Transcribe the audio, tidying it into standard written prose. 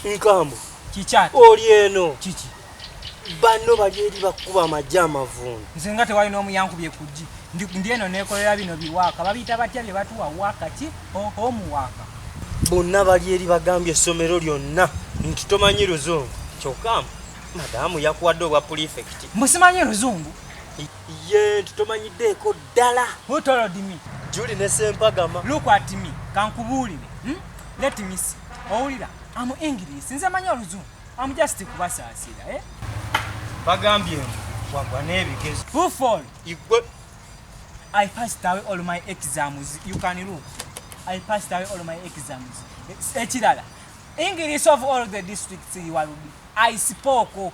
Nkambo. Kichati. Oli eno. Kiki. Banno bali eri bakuba amajja amavundu. Nze nga tewali n'omuyankubye ku ggi. Ndi eno neekolera bino biwaaka. Babiyita batya bye batuwa waaka ki? Omuwaaka. Bonna bali eri bagambye essomero lyonna nti tomanyi Luzungu. Kyokka madamu yakuwadde obwa prefect. Musimanyi Luzungu? Ye nti tomanyiddeeko ddala. Who told me? Julie ne Sempagama. Look at me. Kankubuulire. Let me see. Owulira? I'm English. Nze manyi Oluzungu. I'm just kubasaasira, eh? Bagambye wagwa n'ebigezo. Who for? Igwe. I passed away all my exams. You can look. I passed away all my exams. Ekirala. English of all the districts you are. I spoke.